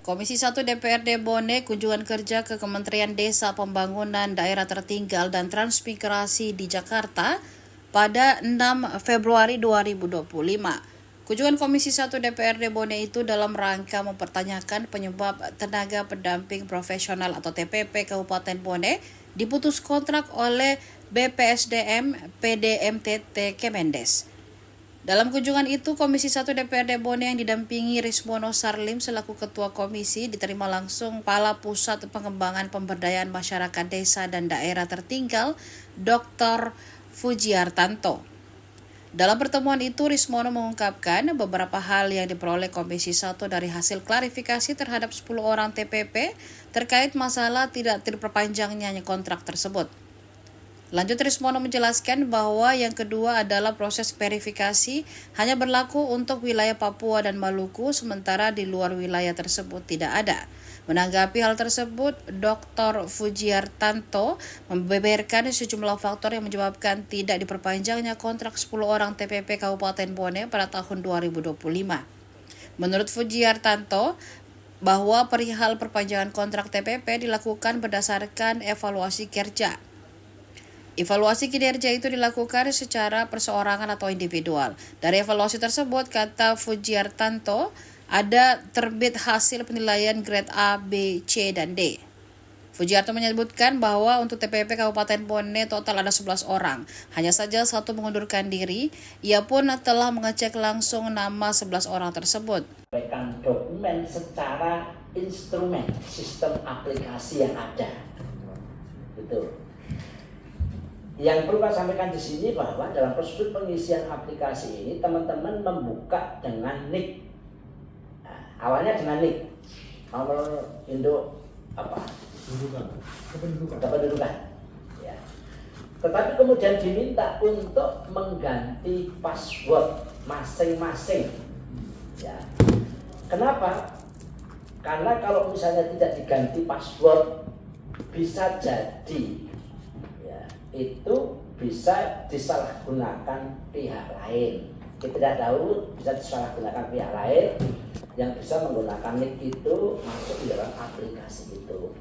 Komisi 1 DPRD Bone kunjungan kerja ke Kementerian Desa Pembangunan Daerah Tertinggal dan Transmigrasi di Jakarta pada 6 Februari 2025. Kunjungan Komisi 1 DPRD Bone itu dalam rangka mempertanyakan penyebab tenaga pendamping profesional atau TPP Kabupaten Bone diputus kontrak oleh BPSDM PDMTT Kemendes. Dalam kunjungan itu, Komisi 1 DPRD Bone yang didampingi Rismono Sarlim selaku Ketua Komisi diterima langsung Kepala Pusat Pengembangan Pemberdayaan Masyarakat Desa dan Daerah Tertinggal, Dr. Fujiartanto. Dalam pertemuan itu, Rismono mengungkapkan beberapa hal yang diperoleh Komisi 1 dari hasil klarifikasi terhadap 10 orang TPP terkait masalah tidak diperpanjangnya kontrak tersebut. Lanjut, Rismono menjelaskan bahwa yang kedua adalah proses verifikasi hanya berlaku untuk wilayah Papua dan Maluku, sementara di luar wilayah tersebut tidak ada. Menanggapi hal tersebut, Dr. Fujiartanto membeberkan sejumlah faktor yang menyebabkan tidak diperpanjangnya kontrak 10 orang TPP Kabupaten Bone pada tahun 2025. Menurut Fujiartanto, bahwa perihal perpanjangan kontrak TPP dilakukan berdasarkan evaluasi kerja. Evaluasi kinerja itu dilakukan secara perseorangan atau individual. Dari evaluasi tersebut, kata Fujiartanto, ada terbit hasil penilaian grade A, B, C, dan D. Fujiartanto menyebutkan bahwa untuk TPP Kabupaten Bone total ada 11 orang. Hanya saja satu mengundurkan diri. Ia pun telah mengecek langsung nama 11 orang tersebut. Dokumen secara instrumen sistem aplikasi yang ada. Betul. Yang perlu saya sampaikan di sini bahwa dalam prosedur pengisian aplikasi ini teman-teman membuka dengan NIK. Nah, awalnya dengan NIK, nomor induk apa? Kependudukan. Ya. Tetapi kemudian diminta untuk mengganti password masing-masing. Ya. Kenapa? Karena kalau misalnya tidak diganti password, bisa jadi itu bisa disalahgunakan pihak lain. Kita tidak tahu, bisa disalahgunakan pihak lain yang bisa menggunakan NIK itu masuk di dalam aplikasi itu.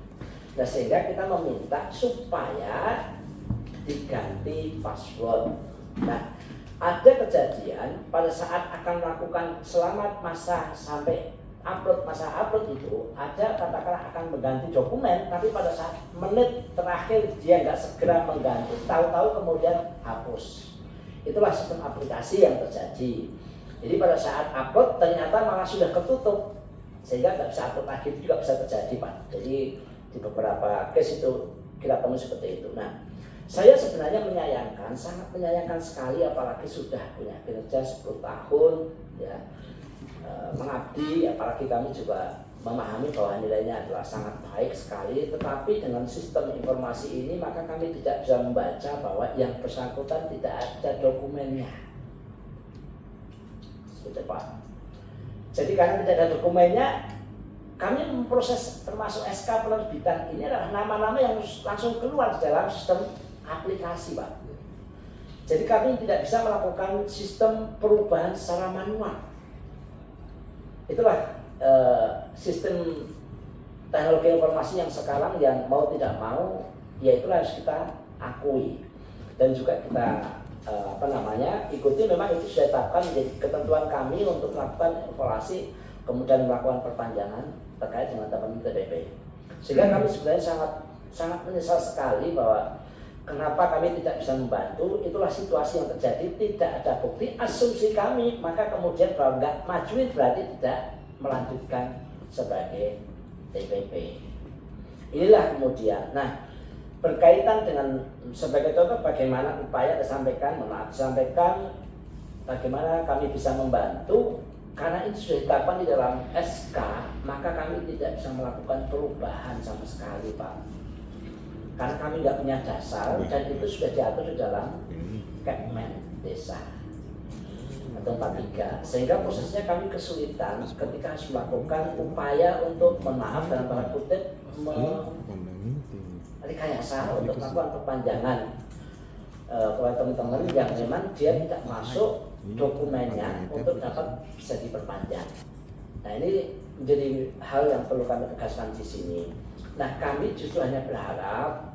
Nah, sehingga kita meminta supaya diganti password. Nah, ada kejadian pada saat akan melakukan selamat masa sampai masa upload itu ada katakanlah akan mengganti dokumen, tapi pada saat menit terakhir dia nggak segera mengganti, tahu-tahu kemudian hapus. Itulah sistem aplikasi yang terjadi. Jadi pada saat upload ternyata malah sudah ketutup sehingga nggak bisa upload lagi. Itu juga bisa terjadi, Pak. Jadi di beberapa case itu kita temui seperti itu. Nah, saya sebenarnya menyayangkan, sangat menyayangkan sekali, apalagi sudah punya kinerja 10 tahun ya, mengabdi, apalagi kami juga memahami bahwa nilainya adalah sangat baik sekali, tetapi dengan sistem informasi ini maka kami tidak bisa membaca bahwa yang bersangkutan tidak ada dokumennya. Sudah, Pak. Jadi karena tidak ada dokumennya, kami memproses termasuk SK penerbitan ini adalah nama-nama yang langsung keluar di dalam sistem aplikasi, Pak. Jadi kami tidak bisa melakukan sistem perubahan secara manual. Itulah sistem teknologi informasi yang sekarang yang mau tidak mau, ya itulah harus kita akui dan juga kita ikuti. Memang itu sudah ditetapkan menjadi ketentuan kami untuk melakukan evaluasi kemudian melakukan perpanjangan terkait dengan teman TPP. Sehingga kami sebenarnya sangat menyesal sekali bahwa kenapa kami tidak bisa membantu. Itulah situasi yang terjadi, tidak ada bukti. Asumsi kami, maka kemudian kalau nggak majuin berarti tidak melanjutkan sebagai TPP. Inilah kemudian. Nah, berkaitan dengan sebagai contoh bagaimana upaya disampaikan bagaimana kami bisa membantu. Karena itu sudah ditetapkan di dalam SK, maka kami tidak bisa melakukan perubahan sama sekali, Pak. Karena kami nggak punya dasar dan itu sudah diatur di dalam Kepmen Desa atau 43, sehingga prosesnya kami kesulitan ketika harus melakukan upaya untuk dalam tanda kutip rekayasa untuk melakukan perpanjangan kepada teman-teman yang memang dia tidak masuk dokumennya untuk dapat bisa diperpanjang. Nah, ini menjadi hal yang perlu kami tegaskan di sini. Nah, kami justru hanya berharap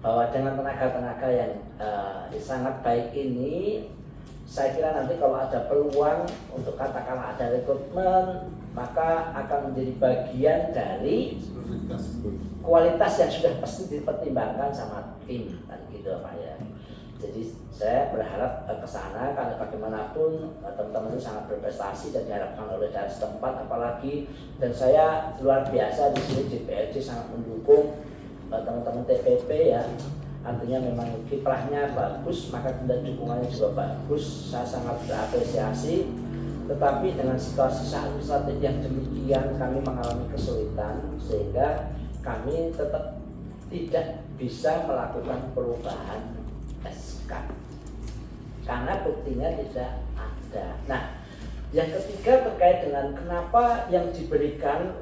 bahwa dengan tenaga-tenaga yang sangat baik ini, saya kira nanti kalau ada peluang untuk katakanlah ada rekrutmen, maka akan menjadi bagian dari kualitas yang sudah pasti dipertimbangkan sama tim, kan gitu Pak ya. Jadi saya berharap ke sana, karena bagaimanapun teman-teman itu sangat berprestasi dan diharapkan oleh daerah setempat, apalagi dan saya luar biasa di sini DPRD sangat mendukung teman-teman TPP ya. Artinya memang kiprahnya bagus, maka kemudian dukungannya juga bagus. Saya sangat berapresiasi. Tetapi dengan situasi saat yang demikian, kami mengalami kesulitan sehingga kami tetap tidak bisa melakukan perubahan SK karena buktinya tidak ada. Nah, yang ketiga terkait dengan kenapa yang diberikan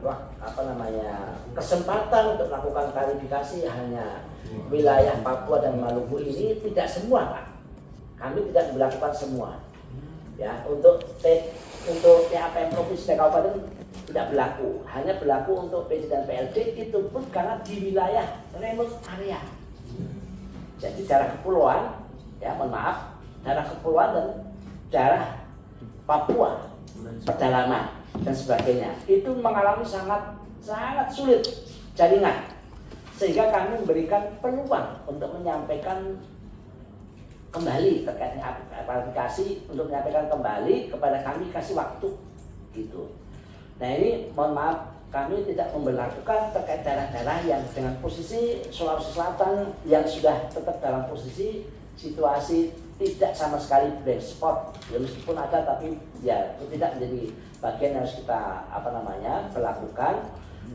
kesempatan untuk melakukan klarifikasi hanya wilayah Papua dan Maluku ini, tidak semua Pak. Kami tidak melakukan semua. Ya, untuk PAPM Provinsi dan Kabupaten tidak berlaku, hanya berlaku untuk PD dan PLD, itu pun karena di wilayah remote area. Jadi daerah kepulauan, ya mohon maaf, daerah kepulauan dan daerah Papua, pedalaman dan sebagainya, itu mengalami sangat sulit jaringan, sehingga kami memberikan peluang untuk menyampaikan kembali terkait dengan klarifikasi, untuk menyampaikan kembali kepada kami, kasih waktu gitu. Nah ini mohon maaf, kami tidak memberlakukan terkait daerah-daerah yang dengan posisi Sulawesi Selatan yang sudah tetap dalam posisi situasi tidak sama sekali blank spot. Ya meskipun ada, tapi ya itu tidak menjadi bagian yang harus kita berlakukan,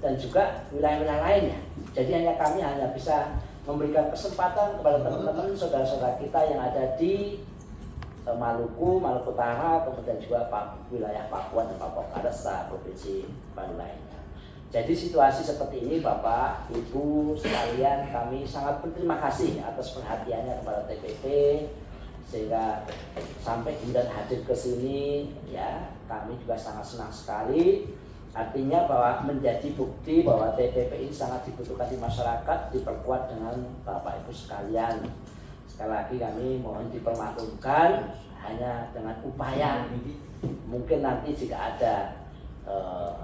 dan juga wilayah-wilayah lainnya. Jadi kami hanya bisa memberikan kesempatan kepada teman-teman saudara-saudara kita yang ada di Maluku Utara, kemudian juga wilayah Papua dan Papua Barat serta provinsi baru lainnya. Jadi situasi seperti ini Bapak, Ibu sekalian, kami sangat berterima kasih atas perhatiannya kepada TPP sehingga sampai kemudian hadir ke sini ya, kami juga sangat senang sekali. Artinya bahwa menjadi bukti bahwa TPP ini sangat dibutuhkan di masyarakat, diperkuat dengan Bapak Ibu sekalian. Sekali lagi kami mohon dipermaklumkan hanya dengan upaya, mungkin nanti jika ada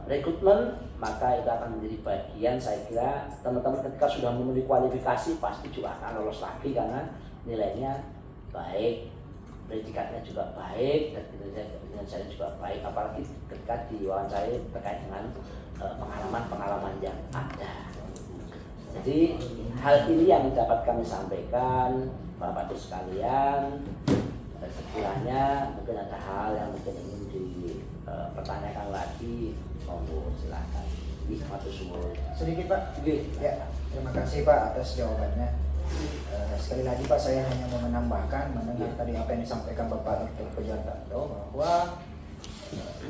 rekrutmen, maka itu akan menjadi bagian. Saya kira teman-teman ketika sudah memenuhi kualifikasi pasti juga akan lolos lagi karena nilainya baik, predikatnya juga baik, dan kinerja saya juga baik, apalagi ketika diwawancarai terkait dengan pengalaman-pengalaman yang ada. Jadi hal ini yang dapat kami sampaikan Bapak Ibu sekalian. Sekiranya mungkin ada hal yang mungkin ingin dipertanyakan lagi, monggo silakan. Sedikit Pak. Ya, terima kasih Pak atas jawabannya. Sekali lagi Pak, saya hanya mau menambahkan mendengar tadi apa yang disampaikan Bapak Dr. Pujantanto, bahwa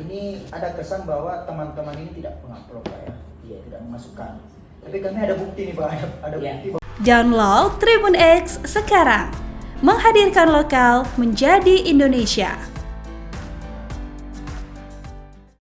ini ada kesan bahwa teman-teman ini tidak mengupload Pak ya, tidak memasukkan. Tapi kami ada bukti nih Pak, ada bukti. Download Tribun X sekarang, menghadirkan lokal menjadi Indonesia.